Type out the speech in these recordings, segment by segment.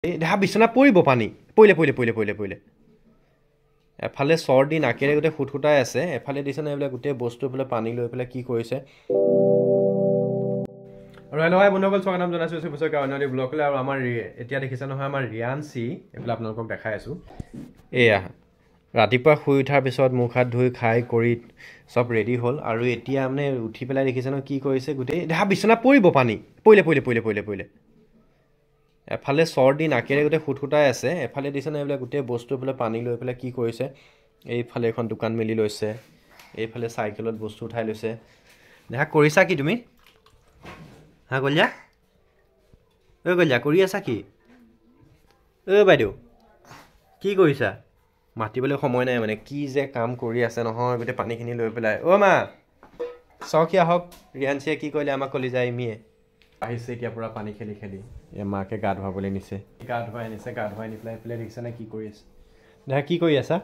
এই দেখা বিছনা পৰিব পানী পৰিলে এফালে চৰ্দি নাকেৰে গোটেই ফুটফুটাই আছে এফালে দিছে না এইবিলাক গোটেই বস্তু পেলাই পানী লৈ পেলাই কি কৰিছে আৰু হেল্ল' হাই বন্ধুসকল স্বাগতম জনাইছোঁ বছৰ কাৰণে ব্লগলৈ আৰু আমাৰ এতিয়া দেখিছে নহয় আমাৰ ৰিয়াঞ্চি এইবিলাক আপোনালোকক দেখাই আছোঁ এয়া ৰাতিপুৱা শুই উঠাৰ পিছত মুখ হাত ধুই খাই কৰি সব ৰেডি হ'ল আৰু এতিয়া মানে উঠি পেলাই দেখিছে নহয় কি কৰিছে গোটেই দেখা বিছনা পৰিব পানী পৰিলে এফালে চৰ্দি নাকেৰে গোটেই ফুটফুটাই আছে এফালে দিছে না এইবিলাক গোটেই বস্তু পেলাই পানী লৈ পেলাই কি কৰিছে এইফালে এখন দোকান মেলি লৈছে এইফালে চাইকেলত বস্তু উঠাই লৈছে দেখা কৰিছা কি তুমি হা গলিয়া কৰি আছা কি বাইদেউ কি কৰিছা মাতিবলৈ সময় নাই মানে কি যে কাম কৰি আছে নহয় গোটেই পানীখিনি লৈ পেলাই মা চাওকি আহক ৰিয়াঞ্চিয়ে কি কৰিলে আমাক কলি যায় মিয়ে আহিছে এতিয়া পুৰা পানী খেলি মাকে গা ধুৱাবলৈ নিছে গা ধুৱাই নি পেলাই এইফালে দেখিছে নে কি কৰি আছে দেখা কি কৰি আছা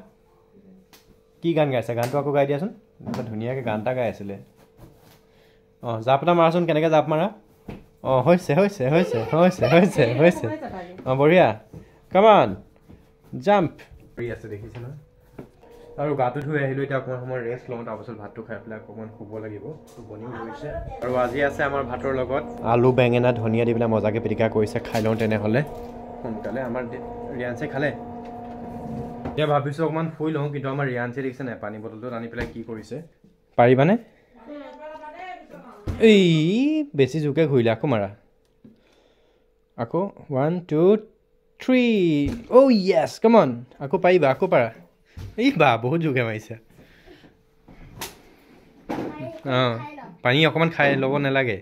কি গান গাইছা গানটো আকৌ গাই দিয়াচোন ধুনীয়াকৈ গান এটা গাই আছিলে জাপ এটা মাৰাচোন কেনেকৈ জাপ মাৰা হৈছে বঢ়িয়া কামান জাম্প কৰি আছে দেখিছে নহয় আৰু গাটো ধুই আহিলোঁ এতিয়া অকণমান সময় ৰেষ্ট লওঁ তাৰপাছত ভাতটো খাই পেলাই অকণমান শুব লাগিব টোপনিও ধৰিছে আৰু আজি আছে আমাৰ ভাতৰ লগত আলু বেঙেনা ধনিয়া দি পেলাই মজাকৈ পিটিকা কৰিছে খাই লওঁ তেনেহ'লে সোনকালে আমাৰ ৰিয়াঞ্চে খালে এতিয়া ভাবিছোঁ অকণমান শুই লওঁ কিন্তু আমাৰ ৰিয়াঞ্চে দেখিছে নাই পানী বটলটোত আনি পেলাই কি কৰিছে পাৰিবানে এই বেছি জোৰকৈ ঘূৰিলে আকৌ মাৰা আকৌ 1 2 3 য়েছ কামন আকৌ পাৰিবা আকৌ পাৰা এই বা বহুত জোৰকৈ মাৰিছে পানী অকণমান খাই ল'ব নালাগে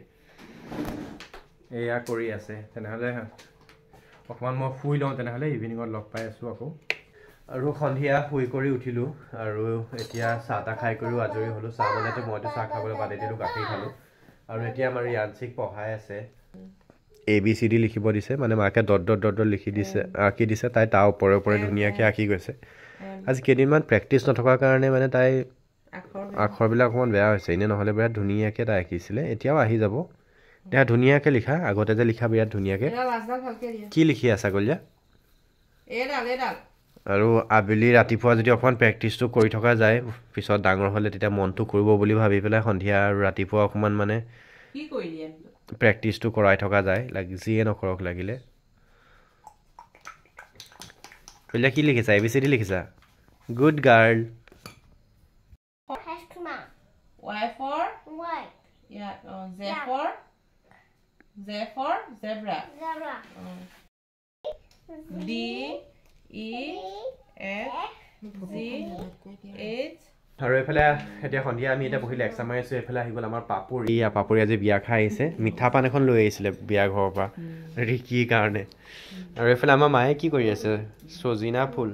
এয়া কৰি আছে তেনেহ'লে অকণমান মই শুই লওঁ তেনেহ'লে ইভিনিঙত লগ পাই আছোঁ আকৌ আৰু সন্ধিয়া শুই কৰি উঠিলোঁ আৰু এতিয়া চাহ তাহ খাই কৰিও আজৰি হ'লোঁ চাহ বনাইতো মইতো চাহ খাবলৈ বাদে দিলোঁ গাখীৰ খালোঁ আৰু এতিয়া আমাৰ ৰিয়াঞ্চিক পঢ়াই আছে ABCD লিখিব দিছে মানে মাকে ডট লিখি দিছে আঁকি দিছে তাই তাৰ ওপৰে ধুনীয়াকৈ আঁকি গৈছে আজি কেইদিনমান প্ৰেক্টিছ নথকাৰ কাৰণে মানে তাই আখৰবিলাক অকণমান বেয়া হৈছে এনেই নহ'লে বিৰাট ধুনীয়াকৈ তাই আঁকিছিলে এতিয়াও আহি যাব এতিয়া ধুনীয়াকৈ লিখা আগতে যে লিখা বিৰাট ধুনীয়াকৈ কি লিখি আছা গলিয়া আৰু আবেলি ৰাতিপুৱা যদি অকণমান প্ৰেক্টিছটো কৰি থকা যায় পিছত ডাঙৰ হ'লে তেতিয়া মনটো কৰিব বুলি ভাবি পেলাই সন্ধিয়া আৰু ৰাতিপুৱা অকণমান মানে প্ৰেক্টিছটো কৰাই থকা যায় যিয়ে নকৰক লাগিলে গলিয়া কি লিখিছা ABCD লিখিছা good girl Y for white. Yeah. Z for zebra. D E F G H. আৰু এইফালে এতিয়া সন্ধিয়া আমি এতিয়া বহিলে এক্সাম মাৰি আছোঁ এইফালে আহি গ'ল আমাৰ পাপৰি আজি বিয়া খাই আহিছে মিঠা পান এখন লৈ আহিছিলে বিয়া ঘৰৰ পৰা ৰিকিৰ কাৰণে আৰু এইফালে আমাৰ মায়ে কি কৰি আছে চজিনা ফুল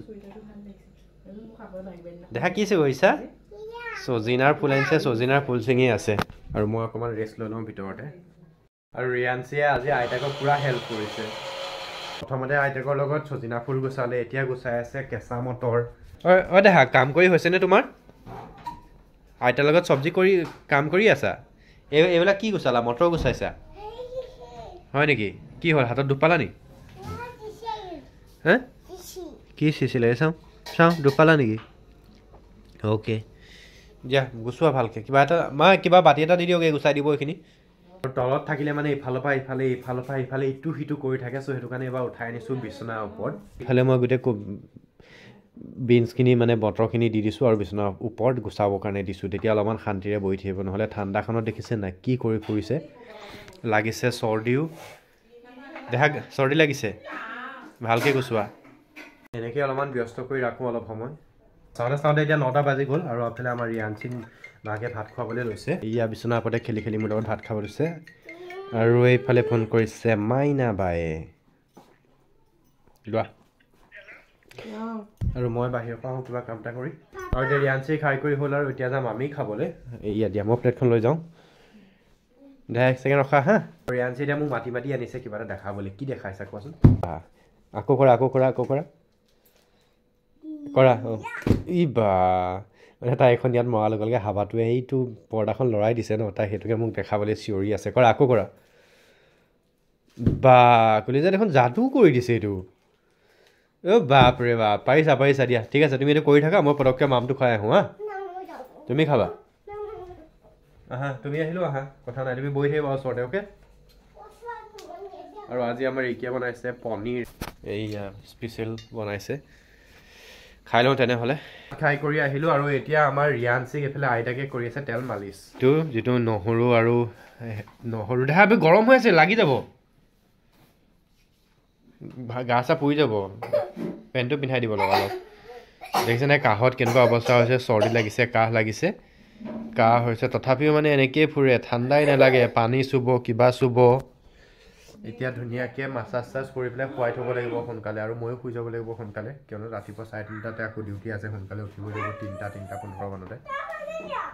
দেখা কি কৰিছা চজিনাৰ ফুল আনিছে চজিনাৰ ফুল ছিঙি আছে আৰু মই অকণমান ৰেষ্ট লৈ লওঁ ভিতৰতে আৰু ৰিয়াঞ্চিয়ে আজি আইতাকক পূৰা হেল্প কৰিছে প্ৰথমতে আইতাকৰ লগত চজিনা ফুল গুচালে এতিয়া গুচাই আছে কেঁচা মটৰ দেখা কাম কৰি হৈছেনে তোমাৰ আইতাৰ লগত চব্জি কৰি কাম কৰি আছা এইবিলাক কি গুচালা মটৰ গুচাইছা হয় নেকি কি হ'ল হাতত দুখ পালা নেকি হা কি চিছিলে চাওঁ দুখ পালা নেকি অ'কে দিয়া গুচোৱা ভালকৈ কিবা বাতি এটা দি দিয়ক গুচাই দিব এইখিনি তলত থাকিলে মানে ইফালৰ পৰা ইফালে ইটো সিটো কৰি থাকে চ' সেইটো কাৰণে এবাৰ উঠাই আনিছোঁ বিচনাৰ ওপৰত ইফালে মই গোটেই বিনছখিনি মানে বটৰখিনি দি দিছোঁ আৰু বিচনাৰ ওপৰত গুচাবৰ কাৰণে দিছোঁ তেতিয়া অলপমান শান্তিৰে বহি থাকিব নহ'লে ঠাণ্ডাখনত দেখিছে নাই কি কৰি ফুৰিছে লাগিছে চৰ্দিও দেখা চৰ্দি লাগিছে ভালকৈ গুচোৱা এনেকৈ অলপমান ব্যস্ত কৰি ৰাখোঁ অলপ সময় চাওঁতে এতিয়া 9টা বাজি গ'ল আৰু এইফালে আমাৰ ৰিয়াঞ্চিক মাকে ভাত খুৱাবলৈ লৈছে ইয়া বিচনাৰ ওপৰতে খেলি মোৰ লগত ভাত খাব লৈছে আৰু এইফালে ফোন কৰিছে মাইনা বায়ে লোৱা আৰু মই বাহিৰৰ পৰা আহোঁ কিবা কাম এটা কৰি আৰু এতিয়া ৰিয়াঞ্চি খাই কৰি হ'ল আৰু এতিয়া যাম আমি খাবলৈ ইয়া দিয়া মই প্লেটখন লৈ যাওঁ দে এক ছেকেণ্ড ৰখা হা ৰিয়াঞ্চি এতিয়া মোক মাতি আনিছে কিবা এটা দেখাবলৈ কি দেখাইছা কোৱাচোন আকৌ কৰা ই বা মানে তাই এখন ইয়াত মৰাৰ লগে লগে হাৱাটোৱে এইটো পৰ্দাখন লৰাই দিছে ন তাই সেইটোকে মোক দেখাবলৈ চিঞৰি আছে আকৌ কৰা বা কলিজা দেখোন যাদু কৰি দিছে এইটো অ' বাপৰে বাপ পাৰিছা দিয়া ঠিক আছে তুমি এইটো কৰি থাকা মই পটককৈ মামটো খুৱাই আহোঁ হা তুমি খাবা আহা তুমি আহিলো আহা কথা নাই তুমি বহি থাকিবা ওচৰতে অ'কে আৰু আজি আমাৰ ইকিয়া বনাইছে পনীৰ এইয়া স্পেচিয়েল বনাইছে খাই লওঁ তেনেহ'লে খাই কৰি আহিলোঁ আৰু এতিয়া আমাৰ ৰিয়াঞ্চিক এইফালে আইতাকে কৰি আছে তেল মালিচ এইটো যিটো নহৰু আৰু নহৰু দেহা গৰম হৈ আছে লাগি যাব গা চা পুৰি যাব পেণ্টটো পিন্ধাই দিব লগা অলপ দেখিছেনে কাহত কেনেকুৱা অৱস্থা হৈছে চৰ্দি লাগিছে কাহ লাগিছে কাহ হৈছে তথাপিও মানে এনেকেই ফুৰে ঠাণ্ডাই নালাগে পানী চুব কিবা চুব এতিয়া ধুনীয়াকৈ মাছাজ চাছ কৰি পেলাই খুৱাই থ'ব লাগিব সোনকালে আৰু ময়ো শুই যাব লাগিব সোনকালে কিয়নো ৰাতিপুৱা 3:30 আকৌ ডিউটি আছে সোনকালে উঠিব লাগিব 3:15 মানতে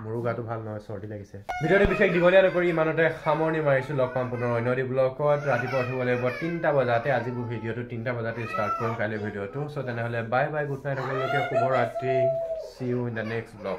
মোৰো গাটো ভাল নহয় চৰ্দি লাগিছে ভিডিঅ'টো বিশেষ দীঘলীয়া নকৰি ইমানতে সামৰণি মাৰিছোঁ লগ পাম পুনৰ অন্য এটি ব্লগত ৰাতিপুৱা উঠিব লাগিব 3টা বজাতে আজি ভিডিঅ'টো 3টা বজাতে ষ্টাৰ্ট কৰিম কাইলৈ ভিডিঅ'টো চ' তেনেহ'লে বাই বাই গুড নাইট সকলোকে শুভৰাত্ৰি see you in the next blog